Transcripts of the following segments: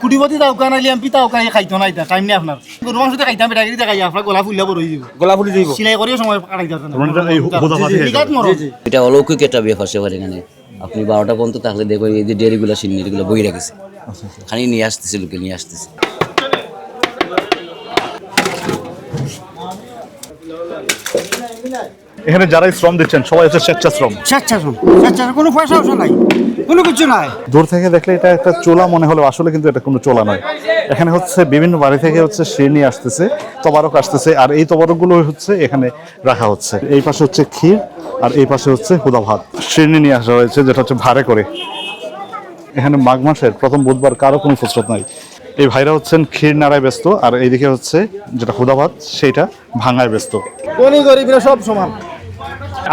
কুটিপতি তাওকা নাইলে এমপি তাওকা খাইতো না এটা টাইম নেই আপনার গরু মাংসতে খাইতাম বেটা গিরি দেখাই আপনার গলা ফুলিয়া বড় হয়ে যাব গোলা ফুলি যাইব সিলাই করিও সময় কাটাইতে পারতেন এই হুদা ভাত এটা অলৌকিক একটা ব্যাপার সেবার এখানে আপনি 12টা পর্যন্ত থাকলে দেখো এই যে ডেরিগুলো সিন্নিগুলো বই রেখেছে খানি নিয়ে আসতেছে লোকে নিয়ে আসতেছে এখানে যারাই শ্রম দিচ্ছেন সবাই হচ্ছে স্বেচ্ছাশ্রম কোনো পয়সা নাই কোনো কিছু নাই দূর থেকে দেখলে এটা একটা চোলা মনে হলো আসলে কিন্তু এটা কোনো চোলা নয় এখানে হচ্ছে বিভিন্ন বাড়ি থেকে হচ্ছে শিরনি আসতেছে তবারক আসতেছে আর এই তবারকগুলো হচ্ছে এখানে রাখা হচ্ছে এই পাশে হচ্ছে ক্ষীর আর এই পাশে হচ্ছে হুদা ভাত শিরনি নিয়ে আসা হয়েছে যেটা হচ্ছে ভাড়ে করে এখানে মাঘ মাসের প্রথম বুধবার কারো কোনো ফুসরত নাই এই ভাইরা হচ্ছেন ক্ষীর নাড়ায় ব্যস্ত আর এইদিকে হচ্ছে যেটা হুদা ভাত সেইটা ভাঙায় ব্যস্ত কোনি গরিবরা সব সমান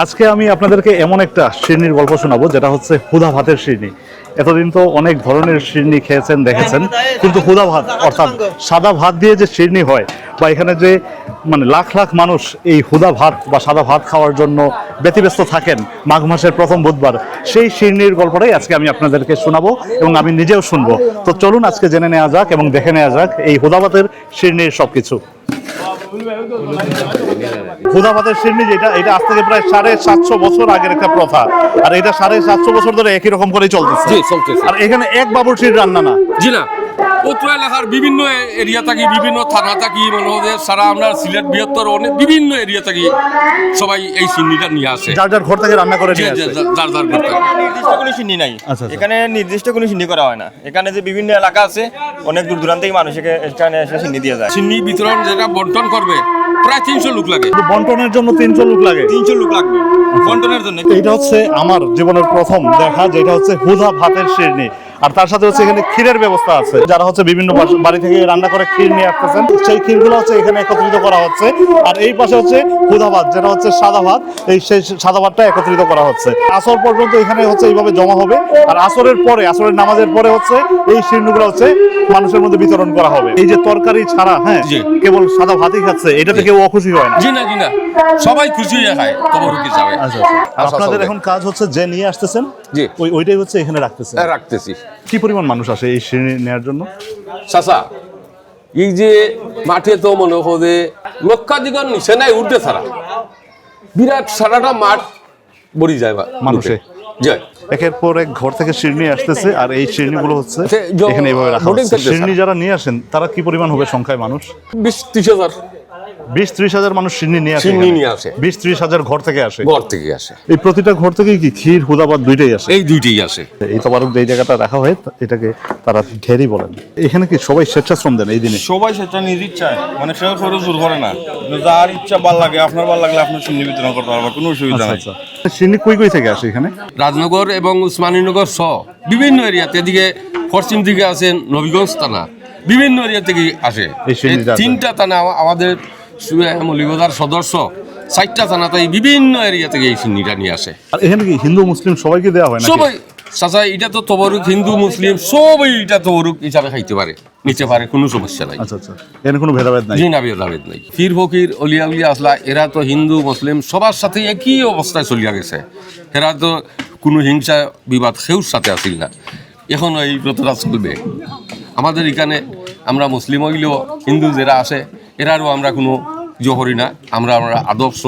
আজকে আমি আপনাদেরকে এমন একটা শিরনির গল্প শোনাবো যেটা হচ্ছে হুদা ভাতের শিরনি এতদিন তো অনেক ধরনের শিরনি খেয়েছেন দেখেছেন কিন্তু হুদা ভাত অর্থাৎ সাদা ভাত দিয়ে যে শিরনি হয় বা এখানে যে মানে লাখ লাখ মানুষ এই হুদা ভাত বা সাদা ভাত খাওয়ার জন্য ব্যতিব্যস্ত থাকেন মাঘ মাসের প্রথম বুধবার সেই শিরনির গল্পটাই আজকে আমি আপনাদেরকে শোনাবো এবং আমি নিজেও শুনবো তো চলুন আজকে জেনে নেওয়া যাক এবং দেখে নেওয়া যাক এই হুদা ভাতের শিরনির সবকিছু হুদা ভাতের শিরনি যেটা এটা আজ থেকে প্রায় 750 বছর আগের একটা প্রথা আর এটা 750 বছর ধরে একই রকম করেই চলতেছে আর এখানে এক বাবুর্চির রান্না না জি না উত্তর এলাকার বিভিন্ন এরিয়া থাকি বিভিন্ন থানা থাকি মনে হয় সারা আমরা সিলেট বৃহত্তর অনেক বিভিন্ন এরিয়া থাকি সবাই এই সিন্নিটা নিয়ে আসে যার যার ঘর থেকে রান্না করে নিয়ে আসে যার যার করতে নির্দিষ্ট কোনো সিন্নি নাই আচ্ছা। এখানে নির্দিষ্ট কোনো সিন্নি করা হয় না এখানে যে বিভিন্ন এলাকা আছে অনেক দূর দূরান্ত থেকে মানুষ এখানে এসে সিন্নি দিয়ে যায় সিন্নি বিতরণ যেটা বন্টন করবে প্রায় 300 লোক লাগে বন্টনের জন্য 300 লোক লাগে 300 লোক লাগবে বন্টনের জন্য এটা হচ্ছে আমার জীবনের প্রথম দেখা যেটা হচ্ছে হুদা ভাতের শিরনি আর তার সাথে হচ্ছে এখানে ক্ষীরের ব্যবস্থা আছে যারা হচ্ছে বিভিন্ন বাড়ি থেকে রান্না করে ক্ষীর নিয়ে আসতেছেন সেই ক্ষীরগুলো হচ্ছে এখানে একত্রিত করা হচ্ছে আর এই পাশে হচ্ছে হুদা ভাত যেটা হচ্ছে সাদা ভাত এই সেই সাদা ভাতটা একত্রিত করা হচ্ছে আসর পর্যন্ত এখানে হচ্ছে এইভাবে জমা হবে আর আসরের পরে আসরের নামাজের পরে হচ্ছে এই শিরনিগুলো হচ্ছে মানুষের মধ্যে বিতরণ করা হবে এই যে তরকারি ছাড়া হ্যাঁ কেবল সাদা ভাতই খাচ্ছে এটাতে কেউ অখুশি হয় না জি না সবাই খুশি হয়ে খায় তবরুক হিসাবে আচ্ছা আপনাদের এখন কাজ হচ্ছে যে নিয়ে আসতেছেন জি ওইটাই হচ্ছে এখানে রাখতেছেন রাখতেছি কি পরিমাণ মানুষ আসে এই শিরনি নেওয়ার জন্য চাচা এই যে মাঠে তো মনে হয় লক্ষাধিক নিচে নাই উঠতে ছাড়া বিরাট সারাটা মাঠ ভরি যায় মানুষে যায় একের পর এক ঘর থেকে শিরনি আসতেছে আর এই শিরনিগুলো হচ্ছে এখানে এইভাবে রাখা হচ্ছে শিরনি যারা নিয়ে আসেন তারা কি পরিমাণ হবে সংখ্যায় মানুষ 20-30 হাজার 20-30 হাজার মানুষ শিরনি নিয়ে আসে শিরনি নিয়ে আসে 20-30 হাজার ঘর থেকে আসে এই প্রতিটা ঘর থেকেই কি ক্ষীর হুদাবাদ দুইটাই আসে এই দুইটাই আসে এই তবারক যে জায়গাটা রাখা হয় এটাকে তারা ঢেরি বলেন এখানে কি সবাই স্বেচ্ছাশ্রম দেন এই দিনে সবাই সেটা নিজ ইচ্ছায় মানে সে করে জোর করে না যার ইচ্ছা ভাল লাগে আপনার ভাল লাগলে আপনি সিন্নি বিতরণ করতে পারবেন কোনো অসুবিধা নেই শিরনি কই থেকে আসে এখানে রাজনগর এবং উসমানীনগর সহ বিভিন্ন এরিয়াতে এদিকে পশ্চিম দিকে আছে নবীগঞ্জ থানা বিভিন্ন এরিয়া থেকে আসে এই তিনটা থানা আমাদের মৌলিকতার সদস্য 4টা থানাতে বিভিন্ন এরিয়া থেকে এই সিন্নিটা নিয়ে আসে আর এখানে কি হিন্দু মুসলিম সবাইকে দেওয়া হয় না সবাই চাচা এটা তো তবরুক হিন্দু মুসলিম সবাই এটা তবরুক হিসাবে খাইতে পারে নিতে পারে কোনো সমস্যা নাই আচ্ছা এখানে কোনো ভেদাভেদ নাই জি না ভেদাভেদ নাই পীর ফকির অলিয়া উলিয়া আসলা এরা তো হিন্দু মুসলিম সবার সাথে একই অবস্থায় চলিয়া গেছে এরা তো কোনো হিংসা বিবাদ কেউর সাথে আসিল না এখন এই ব্রতটা চলবে আমাদের এখানে আমরা মুসলিম হইলেও হিন্দু যারা আসে এরারও আমরা কোনো জহরি না আমরা আদর্শ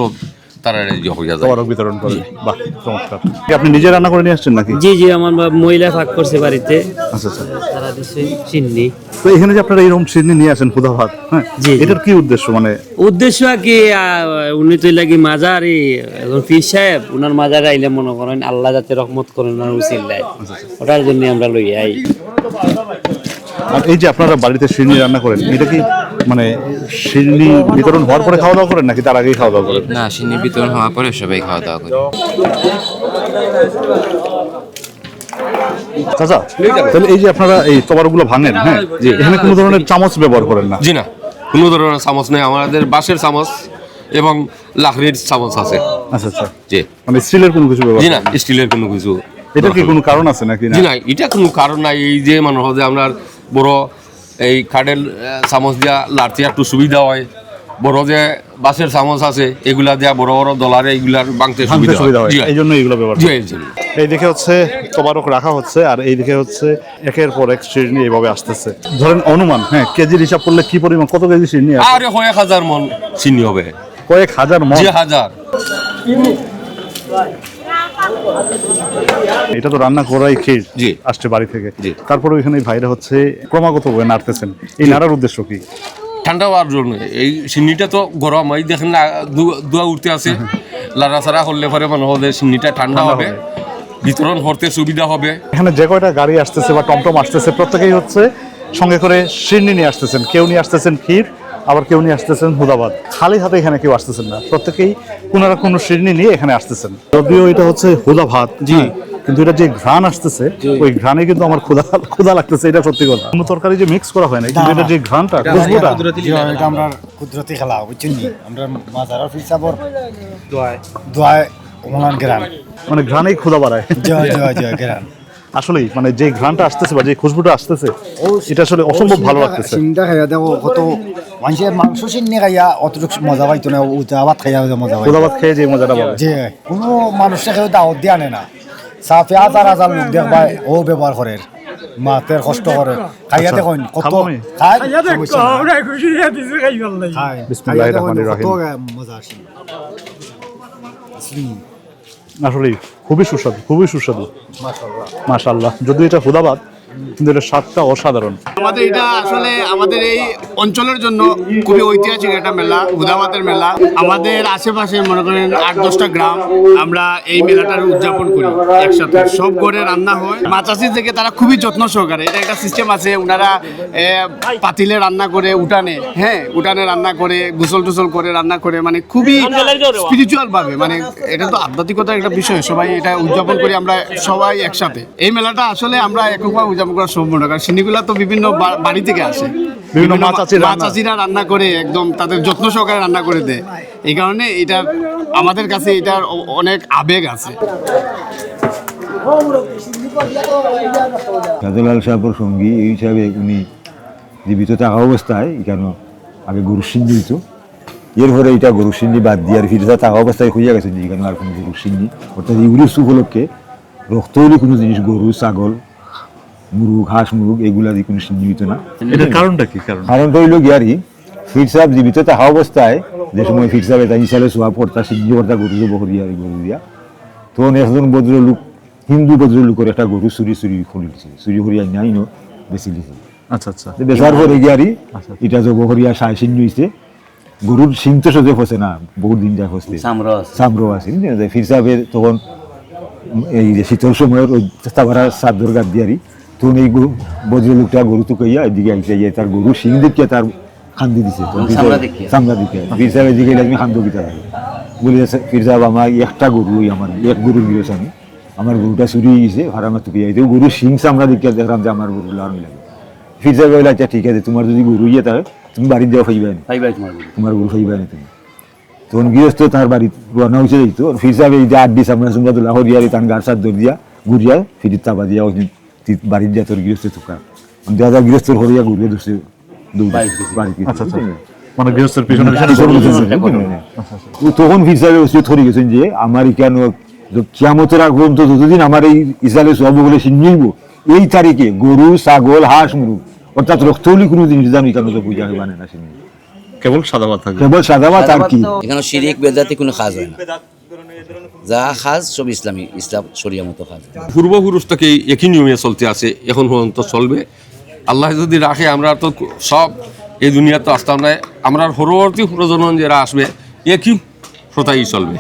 তারা হইয়া যায় তবারক বিতরণ করে বাহ চমৎকার আপনি নিজে রান্না করে নিয়ে আসছেন নাকি জি আমার মহিলা ভাগ করছে বাড়িতে আচ্ছা তারা দিছে চিন্নি তো এখানে যে আপনারা এরকম শিরনি নিয়ে আসেন হুদা ভাত হ্যাঁ এটার কি উদ্দেশ্য মানে উদ্দেশ্য কি উনি তো লাগি মাজার পীর সাহেব উনার মাজারে আইলে মনে করেন আল্লাহ যাতে রহমত করেন ওনার উসিলায় ওটার জন্য আমরা লই আই আর এই যে আপনারা বাড়িতে শিরনি রান্না করেন এটা কি মানে শিরনি বিতরণ হওয়ার পরে খাওয়া দাওয়া করেন নাকি তার আগেই খাওয়া দাওয়া করেন না সিন্নি বিতরণ হওয়ার পরে সবাই খাওয়া দাওয়া করে চাচা তাহলে এই যে আপনারা এই তবারকগুলো ভাঙেন হ্যাঁ এখানে কোনো ধরনের চামচ ব্যবহার করেন না জি না কোনো ধরনের চামচ নেই আমাদের বাঁশের চামচ এবং লাকড়ির চামচ আছে আচ্ছা জি মানে স্টিলের কোনো কিছু ব্যবহার জি না স্টিলের কোনো কিছু এটা কি কোনো কারণ আছে নাকি জি না এটা কোনো কারণ নাই এই যে মনে হয় যে আপনার বড় এই কাঠের চামচ দিয়া লাড়তে একটু সুবিধা হয় বড় যে বাঁশের চামচ আছে এগুলা দিয়া বড় বড় ডলারে এগুলার বাংতে সুবিধা হয় এই জন্য এগুলো ব্যবহার জি এইদিকে হচ্ছে তোবারক রাখা হচ্ছে আর এইদিকে হচ্ছে একের পর এক শিরনি এইভাবে আসতেছে। ধরেন অনুমান, হ্যাঁ, কেজির হিসাব করলে কি পরিমাণ, কত কেজি শিরনি আছে? আরে 1000 মন চিনি হবে, কয়েক হাজার মণ। যে হাজার। এটা তো রান্না করাই ক্ষীর জি। আসছে বাড়ি থেকে। জি। তারপরে এখানে ভাইরা হচ্ছে ক্রমাগতভাবে নাড়তেছেন, এই নাড়ার উদ্দেশ্য কি? ঠান্ডা হওয়ার জন্য। এই সিন্নিটা তো গরম, এই দেখেন না দুয়া উঠতে আছে, লাড়াচাড়া করলে পরে মনে হবে সিন্নিটা ঠান্ডা হবে, বিতরণ করতে সুবিধা হবে। এখানে যে কয়টা গাড়ি আসতেছে বা টমটম আসতেছে প্রত্যেকেই হচ্ছে সঙ্গে করে শিরনি নিয়ে আসতেছেন। কেউ নিয়ে আসতেছেন ক্ষীর, আবার কেউ নিয়ে আসতেছেন হুদাবাদ। খালি হাতে এখানে কেউ আসতেছেন না, প্রত্যেকেই কোনো না কোনো শিরনি নিয়ে এখানে আসতেছেন। যদিও এটা হচ্ছে হুদা ভাত, জি, কিন্তু এটা যে ঘ্রাণ আসতেছে ওই ঘ্রাণে কিন্তু আমার ক্ষুধা লাগতেছে, এটা সত্যি কথা। কোনো তরকারি যে মিক্স করা হয় না, কিন্তু এটা যে ঘ্রাণটা, খুশবুটা, এটা আমরা কুদরতি খেলা বুঝছেন নি, আমরা মাজারের ফিসাবর দোয়ায় ওমান গ্রাম মানে ঘ্রাণেই ক্ষুধা বাড়ায়। জয় জয় জয় গ্রাম আসলেই মানে যে ঘ্রাণটা আসতেছে বা যে খুশবুটা আসতেছে এটা আসলে অসম্ভব ভালো লাগতেছে। সিংটা খাইয়া দেখো কত মানুষের মাংস সিন্নি খাইয়া অতটুকু মজা পাইতো না, উদাবাদ খাইয়া মজা পাইতো। হুদাবাদ খেয়ে যে মজাটা পাবে, যে কোনো মানুষে কেউ দাওয়াত দিয়ে আনে না, সাফে হাজার হাজার লোক দেখবাই ও ব্যবহার করে, মাতের কষ্ট করে খাইয়া দেখুন কত খাবো আমি? খাই বিসমিল্লাহির রহমানির রহিম। মজা আসে। আসলেই খুবই সুস্বাদু, খুবই সুস্বাদু, মাশাআল্লাহ। যদিও এটা হুদাবাদ কিন্তু এটা স্বাদটা অসাধারণ। আমাদের এটা আসলে আমাদের এই অঞ্চলের জন্য খুবই ঐতিহাসিক একটা মেলা, হুদাবাতের মেলা। আমাদের আশেপাশে মনে করেন 8-10টা গ্রাম আমরা এই মেলাটার উদযাপন করি একসাথে, সব করে রান্না হয়। মাচাসি থেকে তারা খুবই যত্ন সহকারে, এটা একটা সিস্টেম আছে, ওনারা পাতিলে রান্না করে উঠানে, হ্যাঁ উঠানে রান্না করে, গোসল টোসল করে রান্না করে, মানে খুবই স্পিরিচুয়াল ভাবে, মানে এটা তো আধ্যাত্মিকতার একটা বিষয়, সবাই এটা উদযাপন করি আমরা সবাই একসাথে। এই মেলাটা আসলে আমরা এককভাবে উদযাপন করা সম্ভব না, কারণ সিন্নিগুলা তো বিভিন্ন বাড়ি থেকে আসে, বিভিন্ন মাচাচিরা রান্না করে একদম তাদের যত্ন সহকারে রান্না করে দেয়। এই কারণে এটা আমাদের কাছে এটার অনেক আবেগ আছে। শাহজালাল সাহেবের সঙ্গী এই হিসাবে উনি জীবিত থাকা অবস্থায় এখানে আগে গরুর সিন্নি দিত, এরপরে এটা গরুর সিন্নি বাদ দিয়ে আর ফিরে থাকা অবস্থায় খুঁজে গেছে যে এখানে আর কোনো গরুর সিন্নি, অর্থাৎ ইউরিস উপলক্ষে রক্তহীন কোনো জিনিস, গরু, ছাগল, মুরগ, হাঁস, মুরগ এগুলা দিয়ে কোনো সিন্নি দিত না। এটার কারণটা কি? কারণটা হইল গিয়ারি ফির সাহেব জীবিত থাকা অবস্থায় যে সময় ফির সাহেব এটা ইসালে সোয়া পড়তা, সিন্নি পড়তা, গরু জব দিয়া গরু দিয়া, তখন একজন ভদ্রলোক, হিন্দু ভদ্রলোকের একটা গরু চুরি করে দিচ্ছে, চুরি করিয়া নাই নো বেশি দিছে। আচ্ছা আচ্ছা। বেচার পরে গিয়ারি এটা জব করিয়া সাই সিন্নি হয়েছে, গরুর সিং তো সজে ফসে না, বহুত দিন যায় ফসতে, সামরো আছে। ফির সাহেবের তখন এই যে শীতল সময়ের ওই তাবারা চাদর গাদ দিয়ারি, তখন এই ভদ্রলোকটা গরু তো কইয়া এদিকে আইতে গিয়ে তার গরু সিং দেখিয়া তার খান্দি দিছে, চামড়া দেখিয়া। ফির সাহেব এদিকে আমি খান্দ দিতে পারি বলি, ফির সাহেব আমার একটা গরু, আমার এক গরুর গিয়েছ আমি, আমার গরুটা চুরি হয়ে গেছে, ভাড়া তুকে যাইতে গরু সিং চামড়া দেখিয়া দেখলাম যে আমার গরু লাগানো লাগে। ফির সাহেব বলে আচ্ছা ঠিক আছে, তোমার যদি গরু ইয়ে থাকে তুমি বাড়ির দেওয়া ফাইবা না, তোমার গরু ফাইবা না তুমি। তখন গৃহস্থ তার বাড়ি রান্না হয়েছে যেত, ফির সাহেব এই যে 8 দিন চামড়া চুমড়া তোলা হরিয়ারি তার গাড় সার দর দিয়া ঘুরিয়া ফিরির তাবা দিয়া বাড়ির দিয়া তোর গৃহস্থ থুকা দেখা গৃহস্থর হরিয়া ঘুরিয়ে ধরছে বাড়িতে। মানে গৃহস্থের পিছনে তখন ফির সাহেব ধরে গেছেন যে আমার কেন কিয়ামতের আগ পর্যন্ত যতদিন আমার এই ইসরায়েলের সব বলে সিন্নিব এই তারিখে গরু, ছাগল, হাঁস, মুরগ অর্থাৎ রক্তলি কোনো জিনিস জানি কেন তো পূজা মানে না, সিন্নি কেবল সাদা ভাত থাকে, কেবল সাদা ভাত আর কি। এখানে শিরিক বেদাতি কোনো কাজ হয় না, যা খাজ সব ইসলামী, ইসলাম শরিয়া মতো খাজ। পূর্বপুরুষ থেকে একই নিয়মে চলতে আছে, এখন পর্যন্ত চলবে। আল্লাহ যদি রাখে আমরা তো সব এই দুনিয়া তো আসতাম না, আমরা পরবর্তী প্রজন্ম যারা আসবে একই প্রথাই চলবে।